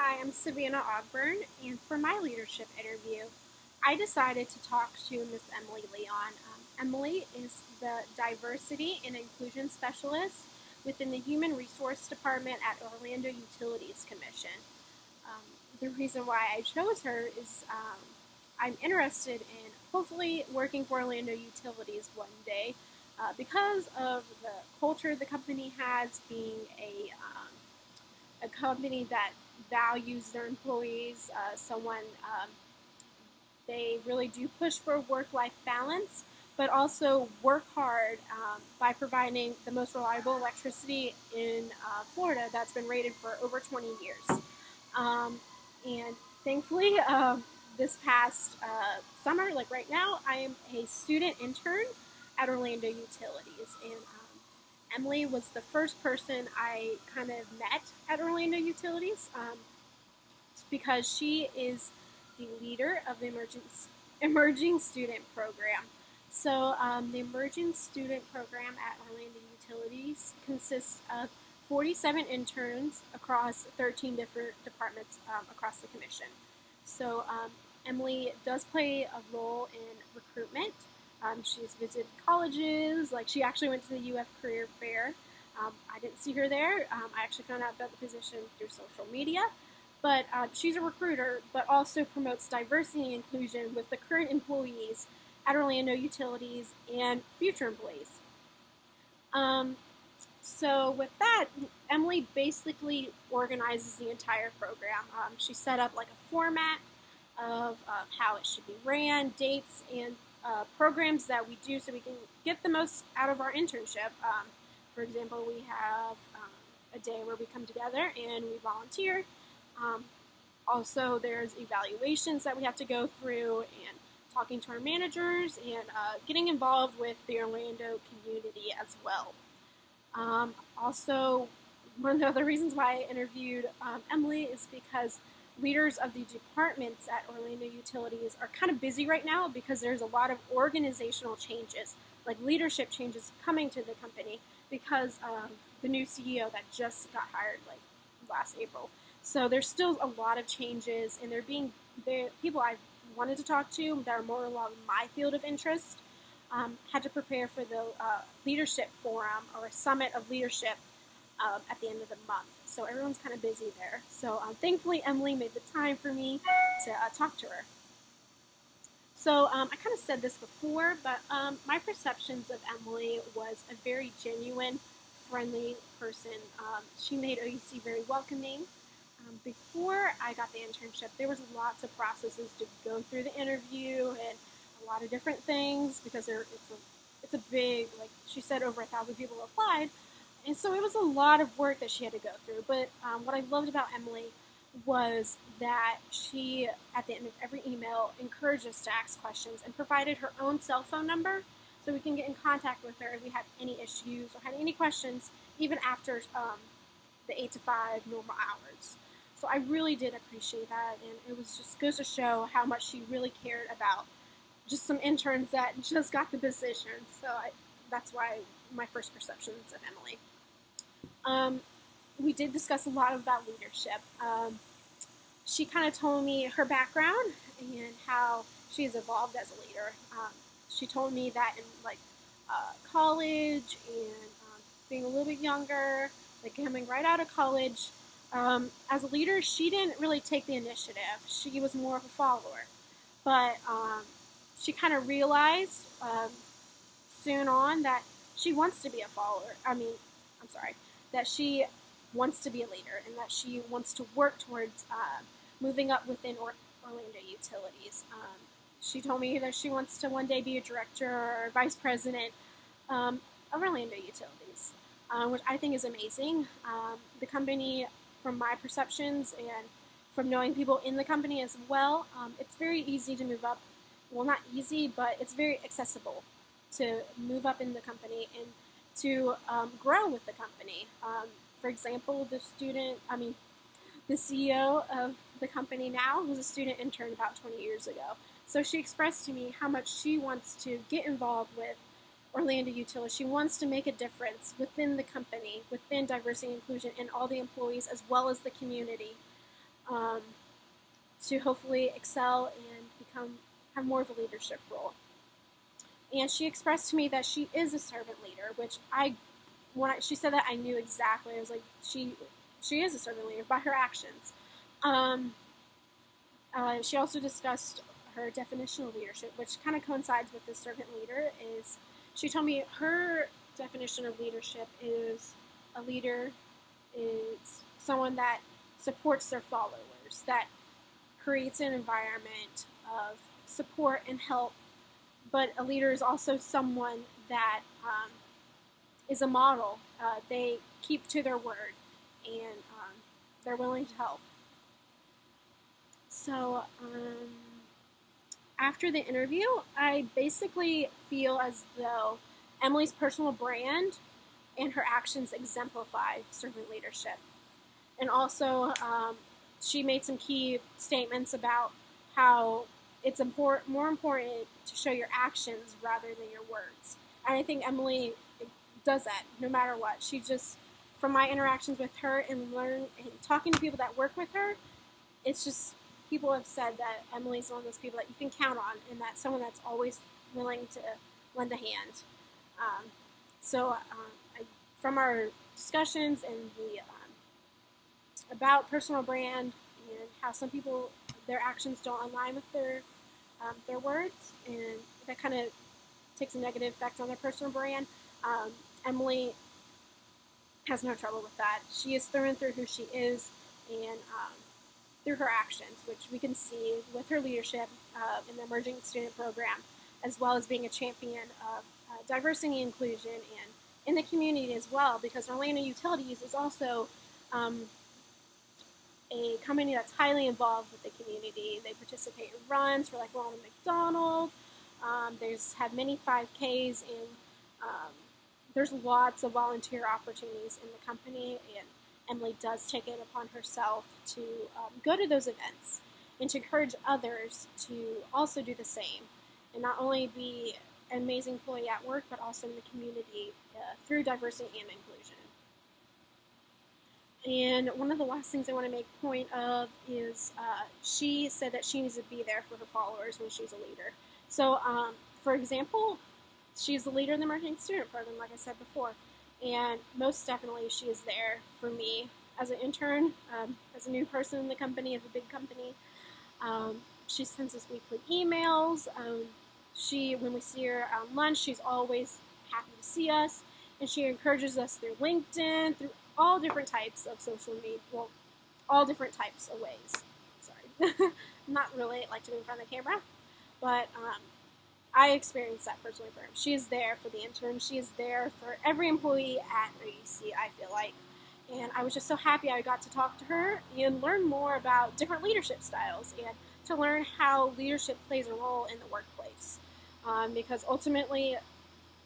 Hi, I'm Savanna Ogburn, and for my leadership interview, I decided to talk to Miss Emily Leon. Emily is the Diversity and Inclusion Specialist within the Human Resource Department at Orlando Utilities Commission. Um, the reason why I chose her is I'm interested in hopefully working for Orlando Utilities one day because of the culture the company has, being a company that values their employees, they really do push for work-life balance, but also work hard by providing the most reliable electricity in Florida that's been rated for over 20 years. And thankfully, this past summer, like right now, I am a student intern at Orlando Utilities, and Emily was the first person I kind of met at Orlando Utilities because she is the leader of the Emerging Student Program. So the Emerging Student Program at Orlando Utilities consists of 47 interns across 13 different departments across the commission. So Emily does play a role in recruitment. She's visited colleges, like she actually went to the UF Career Fair. I didn't see her there. I actually found out about the position through social media. But she's a recruiter, but also promotes diversity and inclusion with the current employees at Orlando Utilities and future employees. So with that, Emily basically organizes the entire program. She set up like a format of how it should be ran, dates, and programs that we do so we can get the most out of our internship. For example, we have a day where we come together and we volunteer. Also, there's evaluations that we have to go through, and talking to our managers, and getting involved with the Orlando community as well. Also, one of the reasons why I interviewed Emily is because leaders of the departments at Orlando Utilities are kind of busy right now because there's a lot of organizational changes, like leadership changes coming to the company because the new CEO that just got hired like last April. So there's still a lot of changes, and the people I've wanted to talk to that are more along my field of interest had to prepare for the leadership forum or summit of leadership at the end of the month. So everyone's kind of busy there. So thankfully, Emily made the time for me to talk to her. So I kind of said this before, but my perceptions of Emily was a very genuine, friendly person. She made OUC very welcoming. Before I got the internship, there was lots of processes to go through the interview and a lot of different things because it's a big, like she said, over 1,000 people applied. And so it was a lot of work that she had to go through. But what I loved about Emily was that she, at the end of every email, encouraged us to ask questions and provided her own cell phone number so we can get in contact with her if we had any issues or had any questions, even after the 8 to 5 normal hours. So I really did appreciate that, and it was just goes to show how much she really cared about just some interns that just got the position. So that's why my first perceptions of Emily. We did discuss a lot about leadership. She kind of told me her background and how she has evolved as a leader. She told me that in college and being a little bit younger, like coming right out of college, as a leader, she didn't really take the initiative. She was more of a follower. But she kind of realized soon on that she wants to be a follower. That she wants to be a leader and that she wants to work towards moving up within Orlando Utilities. She told me that she wants to one day be a director or vice president of Orlando Utilities, which I think is amazing. The company, from my perceptions and from knowing people in the company as well, it's very easy to move up. Well, not easy, but it's very accessible to move up in the company and to grow with the company. For example, the CEO of the company now was a student intern about 20 years ago. So she expressed to me how much she wants to get involved with Orlando Utilities. She wants to make a difference within the company, within diversity and inclusion, and all the employees as well as the community. um, to hopefully excel and have more of a leadership role. And she expressed to me that she is a servant leader, which she said that, I knew exactly. I was like, she is a servant leader by her actions. Um, she also discussed her definition of leadership, which kind of coincides with the servant leader. Is she told me her definition of leadership is a leader is someone that supports their followers, that creates an environment of support and help. But a leader is also someone that is a model. They keep to their word, and they're willing to help. So after the interview, I basically feel as though Emily's personal brand and her actions exemplify servant leadership. And also, she made some key statements about how it's more important to show your actions rather than your words. And I think Emily does that no matter what. She just, from my interactions with her and talking to people that work with her, it's just, people have said that Emily's one of those people that you can count on, and that's someone that's always willing to lend a hand. From our discussions and the about personal brand and how some people, their actions don't align with their words, and that kind of takes a negative effect on their personal brand. Emily has no trouble with that. She is through and through who she is, and through her actions, which we can see with her leadership in the Emerging Student Program, as well as being a champion of diversity and inclusion and in the community as well, because Orlando Utilities is also a company that's highly involved with the community. They participate in runs for like Ronald McDonald. There's had many 5Ks, and there's lots of volunteer opportunities in the company, and Emily does take it upon herself to go to those events and to encourage others to also do the same, and not only be an amazing employee at work, but also in the community through diversity and inclusion. And one of the last things I want to make point of is she said that she needs to be there for her followers when she's a leader. So, for example, she's the leader in the Emerging Student Program, like I said before. And most definitely she is there for me as an intern, as a new person in the company, of a big company. She sends us weekly emails. When we see her on lunch, she's always happy to see us. And she encourages us through LinkedIn, through all different types of social media, well, all different types of ways. Sorry. I'm not really like to be in front of the camera, but I experienced that personally for her. She is there for the intern. She is there for every employee at RUC, I feel like. And I was just so happy I got to talk to her and learn more about different leadership styles, and to learn how leadership plays a role in the workplace. Because ultimately,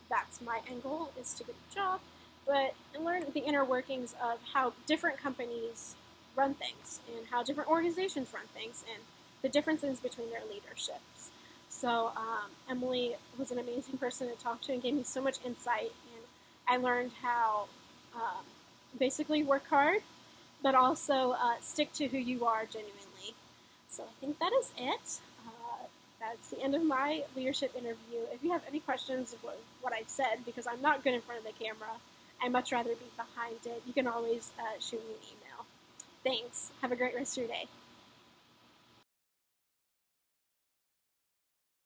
that's my end goal, is to get a job, but learn the inner workings of how different companies run things and how different organizations run things and the differences between their leaderships. So Emily was an amazing person to talk to and gave me so much insight, and I learned how basically work hard, but also stick to who you are genuinely. So I think that is it. That's the end of my leadership interview. If you have any questions of what I've said, because I'm not good in front of the camera, I'd much rather be behind it, you can always shoot me an email. Thanks. Have a great rest of your day.